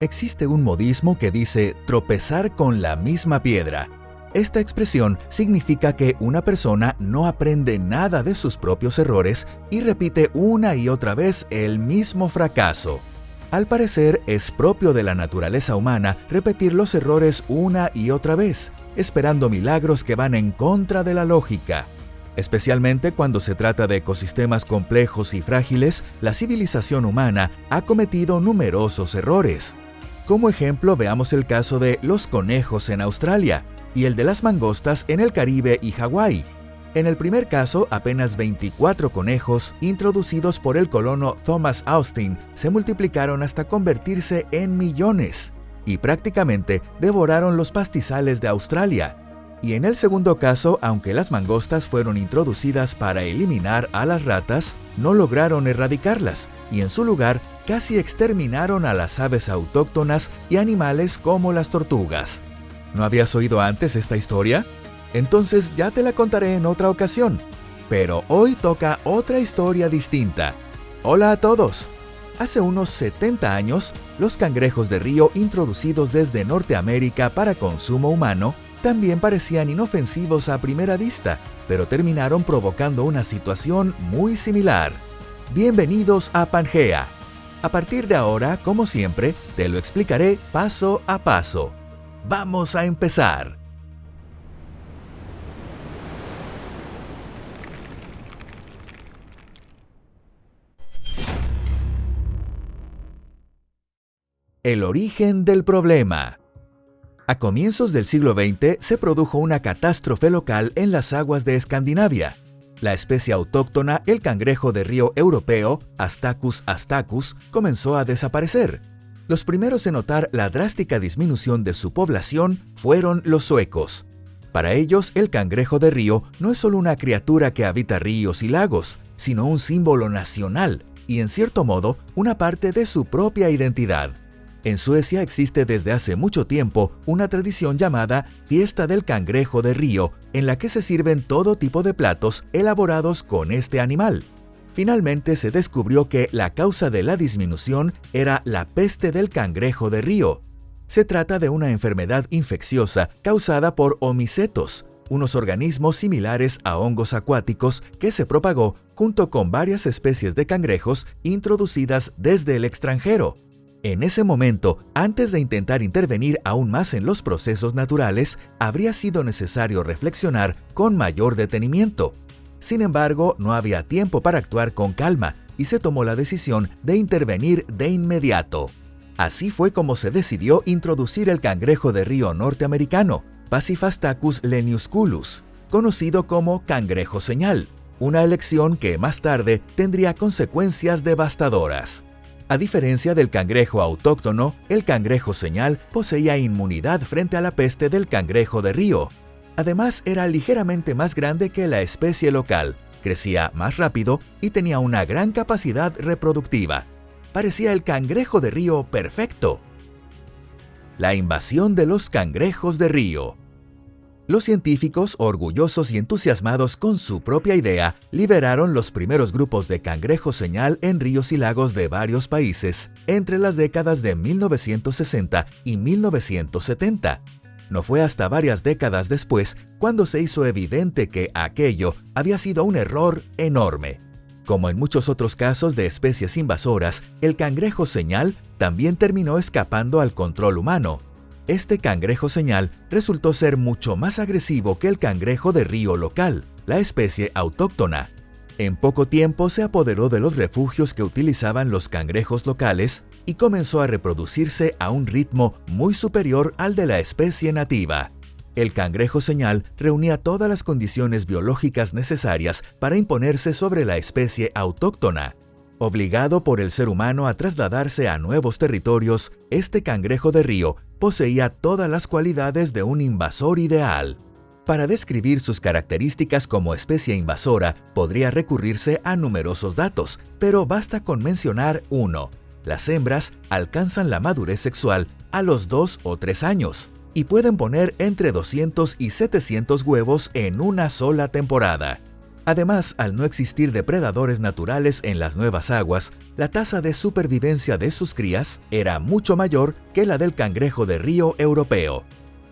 Existe un modismo que dice tropezar con la misma piedra. Esta expresión significa que una persona no aprende nada de sus propios errores y repite una y otra vez el mismo fracaso. Al parecer, es propio de la naturaleza humana repetir los errores una y otra vez, esperando milagros que van en contra de la lógica. Especialmente cuando se trata de ecosistemas complejos y frágiles, la civilización humana ha cometido numerosos errores. Como ejemplo, veamos el caso de los conejos en Australia y el de las mangostas en el Caribe y Hawái. En el primer caso, apenas 24 conejos, introducidos por el colono Thomas Austin, se multiplicaron hasta convertirse en millones y prácticamente devoraron los pastizales de Australia. Y en el segundo caso, aunque las mangostas fueron introducidas para eliminar a las ratas, no lograron erradicarlas y en su lugar casi exterminaron a las aves autóctonas y animales como las tortugas. ¿No habías oído antes esta historia? Entonces ya te la contaré en otra ocasión. Pero hoy toca otra historia distinta. Hola a todos. Hace unos 70 años, los cangrejos de río introducidos desde Norteamérica para consumo humano también parecían inofensivos a primera vista, pero terminaron provocando una situación muy similar. Bienvenidos a Pangea. A partir de ahora, como siempre, te lo explicaré paso a paso. ¡Vamos a empezar! El origen del problema. A comienzos del siglo XX se produjo una catástrofe local en las aguas de Escandinavia. La especie autóctona, el cangrejo de río europeo, Astacus astacus, comenzó a desaparecer. Los primeros en notar la drástica disminución de su población fueron los suecos. Para ellos, el cangrejo de río no es solo una criatura que habita ríos y lagos, sino un símbolo nacional y, en cierto modo, una parte de su propia identidad. En Suecia existe desde hace mucho tiempo una tradición llamada Fiesta del Cangrejo de Río, en la que se sirven todo tipo de platos elaborados con este animal. Finalmente se descubrió que la causa de la disminución era la peste del cangrejo de río. Se trata de una enfermedad infecciosa causada por omicetos, unos organismos similares a hongos acuáticos que se propagó junto con varias especies de cangrejos introducidas desde el extranjero. En ese momento, antes de intentar intervenir aún más en los procesos naturales, habría sido necesario reflexionar con mayor detenimiento. Sin embargo, no había tiempo para actuar con calma y se tomó la decisión de intervenir de inmediato. Así fue como se decidió introducir el cangrejo de río norteamericano, Pasifastacus leniusculus, conocido como cangrejo señal, una elección que más tarde tendría consecuencias devastadoras. A diferencia del cangrejo autóctono, el cangrejo señal poseía inmunidad frente a la peste del cangrejo de río. Además, era ligeramente más grande que la especie local, crecía más rápido y tenía una gran capacidad reproductiva. Parecía el cangrejo de río perfecto. La invasión de los cangrejos de río. Los científicos, orgullosos y entusiasmados con su propia idea, liberaron los primeros grupos de cangrejo señal en ríos y lagos de varios países entre las décadas de 1960 y 1970. No fue hasta varias décadas después cuando se hizo evidente que aquello había sido un error enorme. Como en muchos otros casos de especies invasoras, el cangrejo señal también terminó escapando al control humano. Este cangrejo señal resultó ser mucho más agresivo que el cangrejo de río local, la especie autóctona. En poco tiempo se apoderó de los refugios que utilizaban los cangrejos locales y comenzó a reproducirse a un ritmo muy superior al de la especie nativa. El cangrejo señal reunía todas las condiciones biológicas necesarias para imponerse sobre la especie autóctona. Obligado por el ser humano a trasladarse a nuevos territorios, este cangrejo de río poseía todas las cualidades de un invasor ideal. Para describir sus características como especie invasora, podría recurrirse a numerosos datos, pero basta con mencionar uno. Las hembras alcanzan la madurez sexual a los 2 o 3 años y pueden poner entre 200 y 700 huevos en una sola temporada. Además, al no existir depredadores naturales en las nuevas aguas, la tasa de supervivencia de sus crías era mucho mayor que la del cangrejo de río europeo.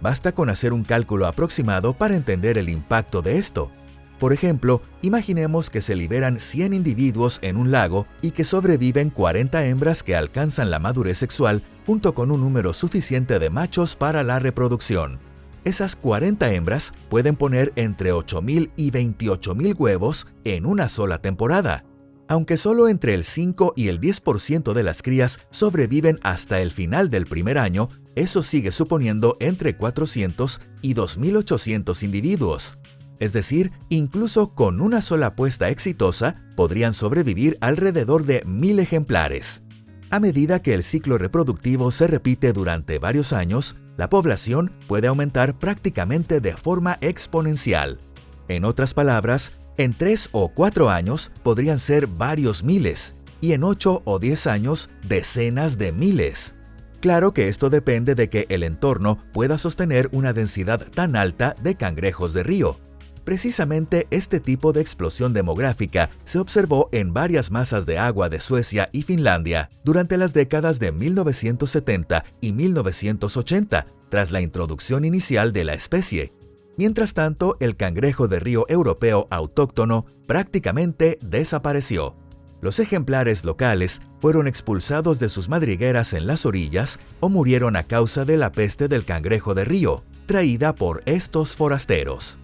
Basta con hacer un cálculo aproximado para entender el impacto de esto. Por ejemplo, imaginemos que se liberan 100 individuos en un lago y que sobreviven 40 hembras que alcanzan la madurez sexual junto con un número suficiente de machos para la reproducción. Esas 40 hembras pueden poner entre 8.000 y 28.000 huevos en una sola temporada. Aunque solo entre el 5 y el 10% de las crías sobreviven hasta el final del primer año, eso sigue suponiendo entre 400 y 2.800 individuos. Es decir, incluso con una sola puesta exitosa, podrían sobrevivir alrededor de 1.000 ejemplares. A medida que el ciclo reproductivo se repite durante varios años, la población puede aumentar prácticamente de forma exponencial. En otras palabras, en 3 o 4 años podrían ser varios miles, y en 8 o 10 años decenas de miles. Claro que esto depende de que el entorno pueda sostener una densidad tan alta de cangrejos de río. Precisamente este tipo de explosión demográfica se observó en varias masas de agua de Suecia y Finlandia durante las décadas de 1970 y 1980, tras la introducción inicial de la especie. Mientras tanto, el cangrejo de río europeo autóctono prácticamente desapareció. Los ejemplares locales fueron expulsados de sus madrigueras en las orillas o murieron a causa de la peste del cangrejo de río, traída por estos forasteros.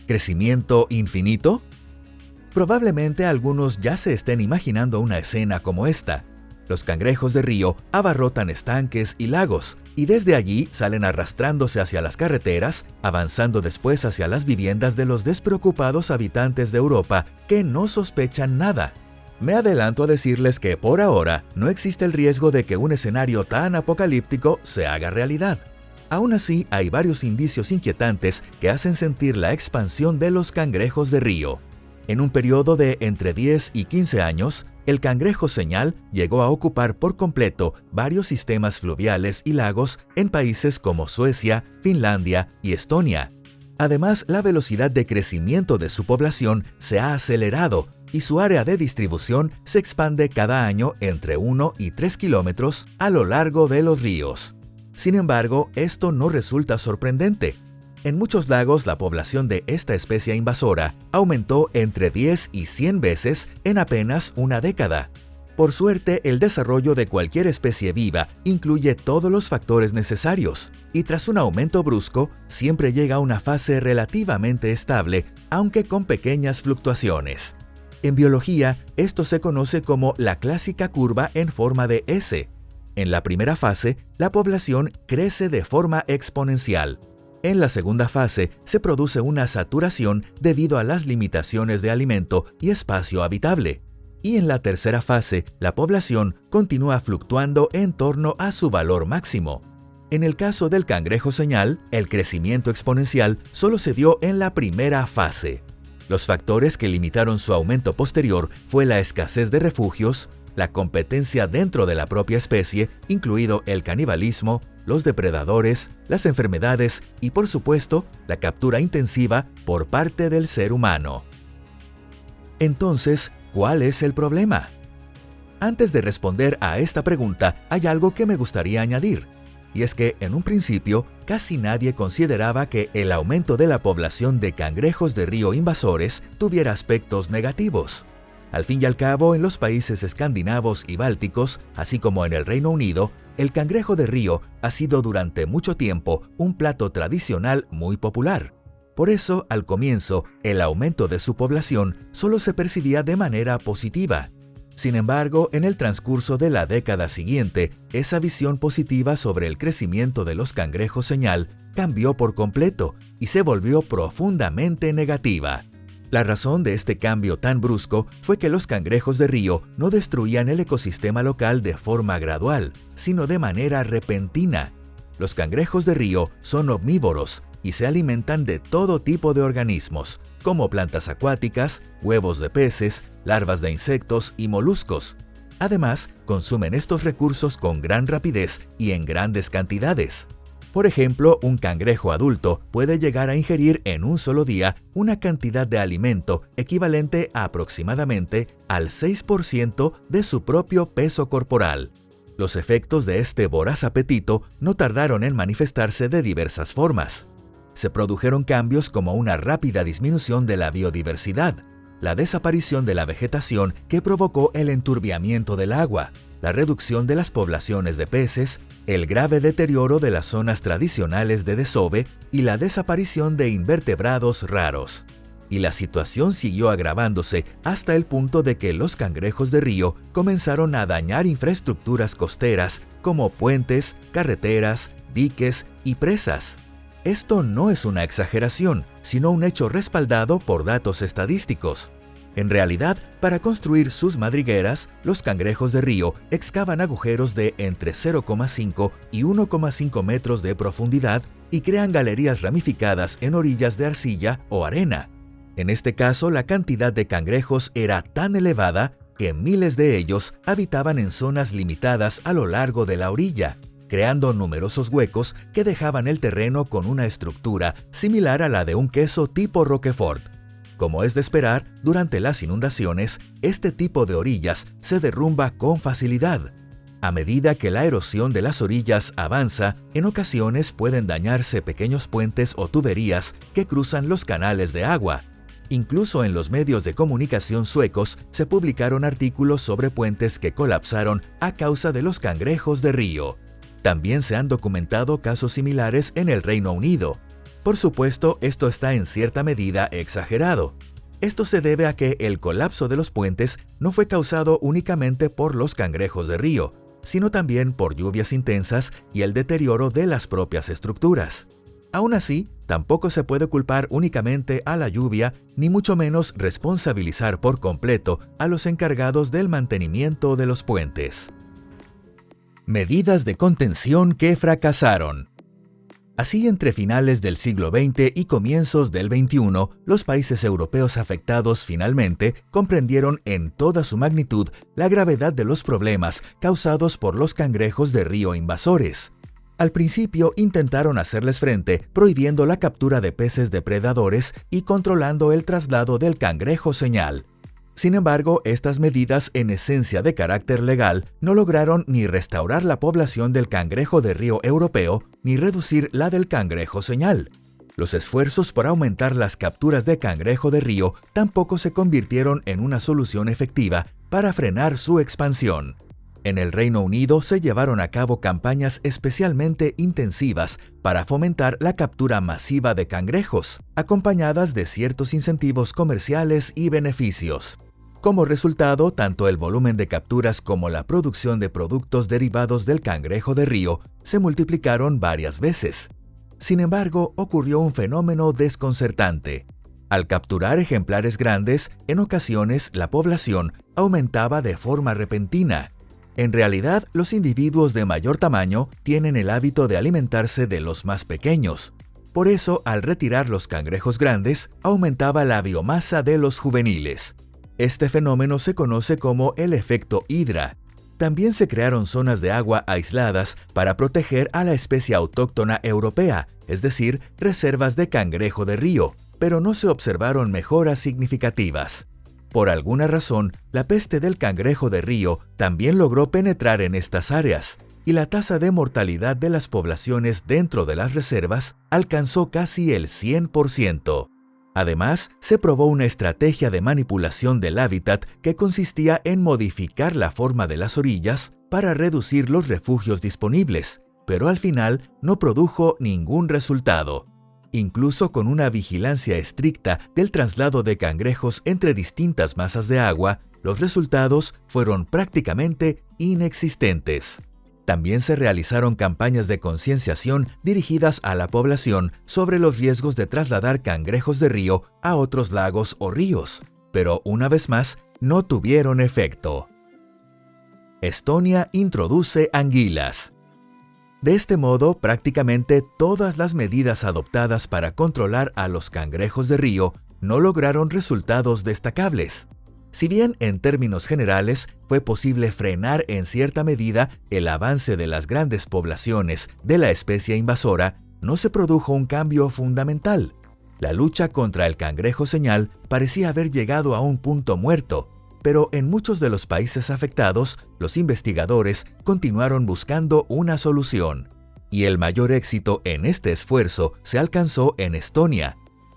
¿Crecimiento infinito? Probablemente algunos ya se estén imaginando una escena como esta. Los cangrejos de río abarrotan estanques y lagos, y desde allí salen arrastrándose hacia las carreteras, avanzando después hacia las viviendas de los despreocupados habitantes de Europa que no sospechan nada. Me adelanto a decirles que por ahora no existe el riesgo de que un escenario tan apocalíptico se haga realidad. Aún así, hay varios indicios inquietantes que hacen sentir la expansión de los cangrejos de río. En un periodo de entre 10 y 15 años, el cangrejo señal llegó a ocupar por completo varios sistemas fluviales y lagos en países como Suecia, Finlandia y Estonia. Además, la velocidad de crecimiento de su población se ha acelerado y su área de distribución se expande cada año entre 1 y 3 kilómetros a lo largo de los ríos. Sin embargo, esto no resulta sorprendente. En muchos lagos, la población de esta especie invasora aumentó entre 10 y 100 veces en apenas una década. Por suerte, el desarrollo de cualquier especie viva incluye todos los factores necesarios, y tras un aumento brusco, siempre llega a una fase relativamente estable, aunque con pequeñas fluctuaciones. En biología, esto se conoce como la clásica curva en forma de S. En la primera fase, la población crece de forma exponencial. En la segunda fase, se produce una saturación debido a las limitaciones de alimento y espacio habitable. Y en la tercera fase, la población continúa fluctuando en torno a su valor máximo. En el caso del cangrejo señal, el crecimiento exponencial solo se dio en la primera fase. Los factores que limitaron su aumento posterior fue la escasez de refugios, la competencia dentro de la propia especie, incluido el canibalismo, los depredadores, las enfermedades y, por supuesto, la captura intensiva por parte del ser humano. Entonces, ¿cuál es el problema? Antes de responder a esta pregunta, hay algo que me gustaría añadir, y es que en un principio casi nadie consideraba que el aumento de la población de cangrejos de río invasores tuviera aspectos negativos. Al fin y al cabo, en los países escandinavos y bálticos, así como en el Reino Unido, el cangrejo de río ha sido durante mucho tiempo un plato tradicional muy popular. Por eso, al comienzo, el aumento de su población solo se percibía de manera positiva. Sin embargo, en el transcurso de la década siguiente, esa visión positiva sobre el crecimiento de los cangrejos señal cambió por completo y se volvió profundamente negativa. La razón de este cambio tan brusco fue que los cangrejos de río no destruían el ecosistema local de forma gradual, sino de manera repentina. Los cangrejos de río son omnívoros y se alimentan de todo tipo de organismos, como plantas acuáticas, huevos de peces, larvas de insectos y moluscos. Además, consumen estos recursos con gran rapidez y en grandes cantidades. Por ejemplo, un cangrejo adulto puede llegar a ingerir en un solo día una cantidad de alimento equivalente a aproximadamente al 6% de su propio peso corporal. Los efectos de este voraz apetito no tardaron en manifestarse de diversas formas. Se produjeron cambios como una rápida disminución de la biodiversidad, la desaparición de la vegetación que provocó el enturbiamiento del agua, la reducción de las poblaciones de peces, el grave deterioro de las zonas tradicionales de desove y la desaparición de invertebrados raros. Y la situación siguió agravándose hasta el punto de que los cangrejos de río comenzaron a dañar infraestructuras costeras como puentes, carreteras, diques y presas. Esto no es una exageración, sino un hecho respaldado por datos estadísticos. En realidad, para construir sus madrigueras, los cangrejos de río excavan agujeros de entre 0,5 y 1,5 metros de profundidad y crean galerías ramificadas en orillas de arcilla o arena. En este caso, la cantidad de cangrejos era tan elevada que miles de ellos habitaban en zonas limitadas a lo largo de la orilla, creando numerosos huecos que dejaban el terreno con una estructura similar a la de un queso tipo Roquefort. Como es de esperar, durante las inundaciones, este tipo de orillas se derrumba con facilidad. A medida que la erosión de las orillas avanza, en ocasiones pueden dañarse pequeños puentes o tuberías que cruzan los canales de agua. Incluso en los medios de comunicación suecos se publicaron artículos sobre puentes que colapsaron a causa de los cangrejos de río. También se han documentado casos similares en el Reino Unido. Por supuesto, esto está en cierta medida exagerado. Esto se debe a que el colapso de los puentes no fue causado únicamente por los cangrejos de río, sino también por lluvias intensas y el deterioro de las propias estructuras. Aún así, tampoco se puede culpar únicamente a la lluvia, ni mucho menos responsabilizar por completo a los encargados del mantenimiento de los puentes. Medidas de contención que fracasaron. Así, entre finales del siglo XX y comienzos del XXI, los países europeos afectados finalmente comprendieron en toda su magnitud la gravedad de los problemas causados por los cangrejos de río invasores. Al principio intentaron hacerles frente prohibiendo la captura de peces depredadores y controlando el traslado del cangrejo señal. Sin embargo, estas medidas en esencia de carácter legal no lograron ni restaurar la población del cangrejo de río europeo ni reducir la del cangrejo señal. Los esfuerzos por aumentar las capturas de cangrejo de río tampoco se convirtieron en una solución efectiva para frenar su expansión. En el Reino Unido se llevaron a cabo campañas especialmente intensivas para fomentar la captura masiva de cangrejos, acompañadas de ciertos incentivos comerciales y beneficios. Como resultado, tanto el volumen de capturas como la producción de productos derivados del cangrejo de río se multiplicaron varias veces. Sin embargo, ocurrió un fenómeno desconcertante. Al capturar ejemplares grandes, en ocasiones la población aumentaba de forma repentina. En realidad, los individuos de mayor tamaño tienen el hábito de alimentarse de los más pequeños. Por eso, al retirar los cangrejos grandes, aumentaba la biomasa de los juveniles. Este fenómeno se conoce como el efecto Hidra. También se crearon zonas de agua aisladas para proteger a la especie autóctona europea, es decir, reservas de cangrejo de río, pero no se observaron mejoras significativas. Por alguna razón, la peste del cangrejo de río también logró penetrar en estas áreas, y la tasa de mortalidad de las poblaciones dentro de las reservas alcanzó casi el 100%. Además, se probó una estrategia de manipulación del hábitat que consistía en modificar la forma de las orillas para reducir los refugios disponibles, pero al final no produjo ningún resultado. Incluso con una vigilancia estricta del traslado de cangrejos entre distintas masas de agua, los resultados fueron prácticamente inexistentes. También se realizaron campañas de concienciación dirigidas a la población sobre los riesgos de trasladar cangrejos de río a otros lagos o ríos, pero una vez más no tuvieron efecto. Estonia introduce anguilas. De este modo, prácticamente todas las medidas adoptadas para controlar a los cangrejos de río no lograron resultados destacables. Si bien en términos generales fue posible frenar en cierta medida el avance de las grandes poblaciones de la especie invasora, no se produjo un cambio fundamental. La lucha contra el cangrejo señal parecía haber llegado a un punto muerto, pero en muchos de los países afectados, los investigadores continuaron buscando una solución. Y el mayor éxito en este esfuerzo se alcanzó en Estonia.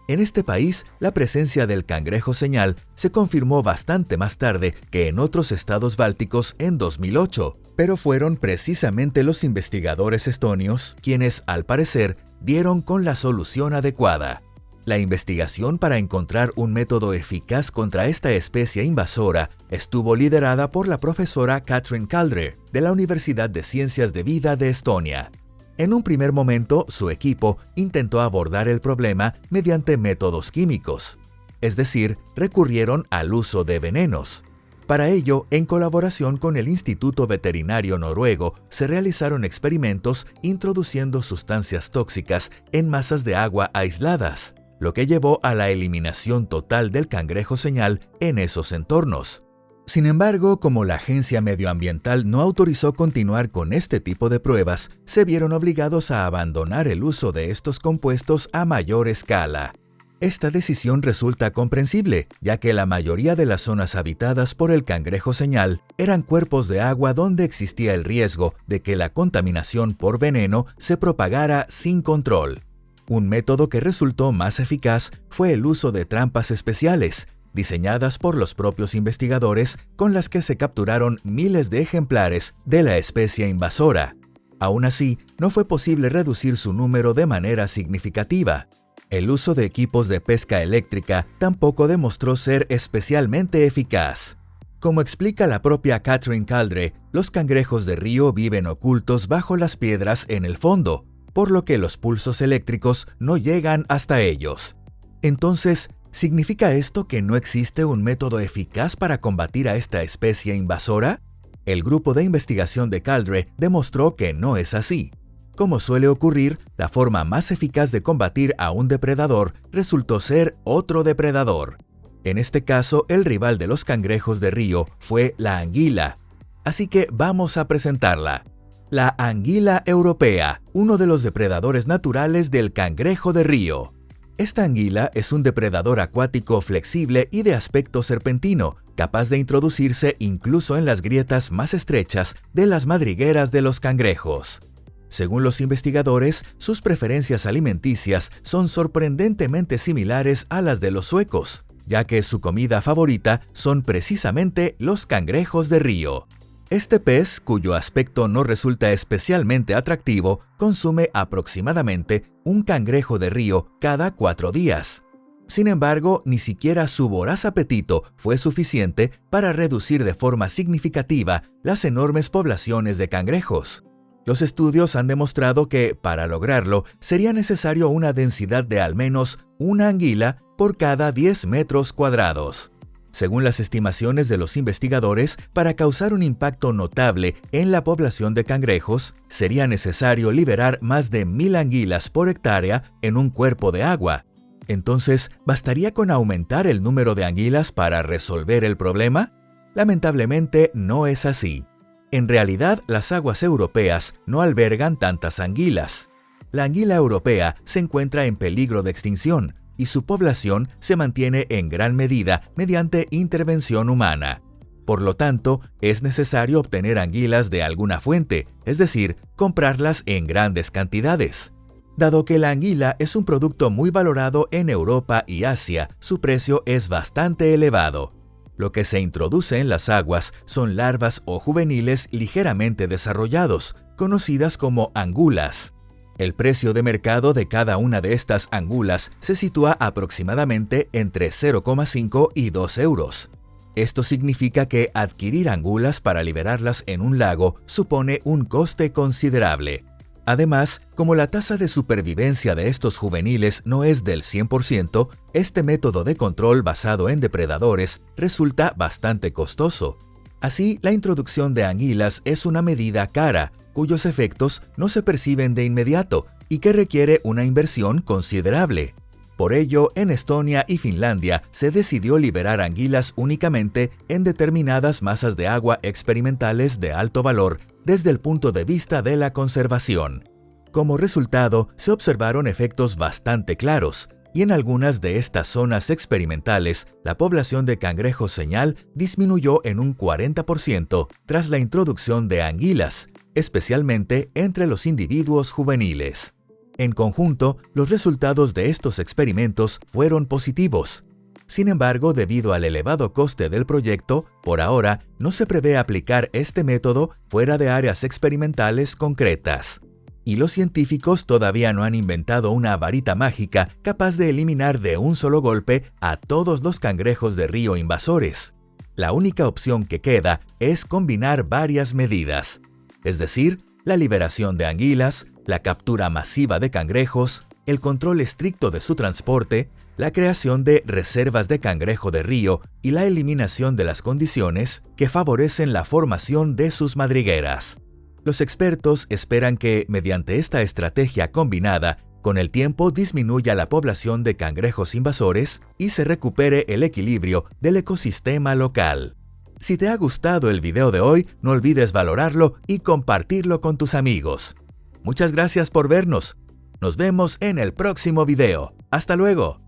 En este país, la presencia del cangrejo señal se confirmó bastante más tarde que en otros estados bálticos en 2008, pero fueron precisamente los investigadores estonios quienes, al parecer, dieron con la solución adecuada. La investigación para encontrar un método eficaz contra esta especie invasora estuvo liderada por la profesora Katrin Kaldre de la Universidad de Ciencias de Vida de Estonia. En un primer momento, su equipo intentó abordar el problema mediante métodos químicos, es decir, recurrieron al uso de venenos. Para ello, en colaboración con el Instituto Veterinario Noruego, se realizaron experimentos introduciendo sustancias tóxicas en masas de agua aisladas, lo que llevó a la eliminación total del cangrejo señal en esos entornos. Sin embargo, como la agencia medioambiental no autorizó continuar con este tipo de pruebas, se vieron obligados a abandonar el uso de estos compuestos a mayor escala. Esta decisión resulta comprensible, ya que la mayoría de las zonas habitadas por el cangrejo señal eran cuerpos de agua donde existía el riesgo de que la contaminación por veneno se propagara sin control. Un método que resultó más eficaz fue el uso de trampas especiales, diseñadas por los propios investigadores, con las que se capturaron miles de ejemplares de la especie invasora. Aún así, no fue posible reducir su número de manera significativa. El uso de equipos de pesca eléctrica tampoco demostró ser especialmente eficaz. Como explica la propia Katrin Kaldre, los cangrejos de río viven ocultos bajo las piedras en el fondo, por lo que los pulsos eléctricos no llegan hasta ellos. Entonces, ¿significa esto que no existe un método eficaz para combatir a esta especie invasora? El grupo de investigación de Kaldre demostró que no es así. Como suele ocurrir, la forma más eficaz de combatir a un depredador resultó ser otro depredador. En este caso, el rival de los cangrejos de río fue la anguila. Así que vamos a presentarla. La anguila europea, uno de los depredadores naturales del cangrejo de río. Esta anguila es un depredador acuático flexible y de aspecto serpentino, capaz de introducirse incluso en las grietas más estrechas de las madrigueras de los cangrejos. Según los investigadores, sus preferencias alimenticias son sorprendentemente similares a las de los suecos, ya que su comida favorita son precisamente los cangrejos de río. Este pez, cuyo aspecto no resulta especialmente atractivo, consume aproximadamente un cangrejo de río cada 4 días. Sin embargo, ni siquiera su voraz apetito fue suficiente para reducir de forma significativa las enormes poblaciones de cangrejos. Los estudios han demostrado que, para lograrlo, sería necesario una densidad de al menos una anguila por cada 10 metros cuadrados. Según las estimaciones de los investigadores, para causar un impacto notable en la población de cangrejos, sería necesario liberar más de 1000 anguilas por hectárea en un cuerpo de agua. Entonces, ¿bastaría con aumentar el número de anguilas para resolver el problema? Lamentablemente, no es así. En realidad, las aguas europeas no albergan tantas anguilas. La anguila europea se encuentra en peligro de extinción, y su población se mantiene en gran medida mediante intervención humana. Por lo tanto, es necesario obtener anguilas de alguna fuente, es decir, comprarlas en grandes cantidades. Dado que la anguila es un producto muy valorado en Europa y Asia, su precio es bastante elevado. Lo que se introduce en las aguas son larvas o juveniles ligeramente desarrollados, conocidas como angulas. El precio de mercado de cada una de estas angulas se sitúa aproximadamente entre 0,5 y 2 euros. Esto significa que adquirir angulas para liberarlas en un lago supone un coste considerable. Además, como la tasa de supervivencia de estos juveniles no es del 100%, este método de control basado en depredadores resulta bastante costoso. Así, la introducción de anguilas es una medida cara, cuyos efectos no se perciben de inmediato y que requiere una inversión considerable. Por ello, en Estonia y Finlandia se decidió liberar anguilas únicamente en determinadas masas de agua experimentales de alto valor desde el punto de vista de la conservación. Como resultado, se observaron efectos bastante claros, y en algunas de estas zonas experimentales, la población de cangrejos señal disminuyó en un 40% tras la introducción de anguilas, especialmente entre los individuos juveniles. En conjunto, los resultados de estos experimentos fueron positivos. Sin embargo, debido al elevado coste del proyecto, por ahora no se prevé aplicar este método fuera de áreas experimentales concretas. Y los científicos todavía no han inventado una varita mágica capaz de eliminar de un solo golpe a todos los cangrejos de río invasores. La única opción que queda es combinar varias medidas, es decir, la liberación de anguilas, la captura masiva de cangrejos, el control estricto de su transporte, la creación de reservas de cangrejo de río y la eliminación de las condiciones que favorecen la formación de sus madrigueras. Los expertos esperan que, mediante esta estrategia combinada, con el tiempo disminuya la población de cangrejos invasores y se recupere el equilibrio del ecosistema local. Si te ha gustado el video de hoy, no olvides valorarlo y compartirlo con tus amigos. Muchas gracias por vernos. Nos vemos en el próximo video. ¡Hasta luego!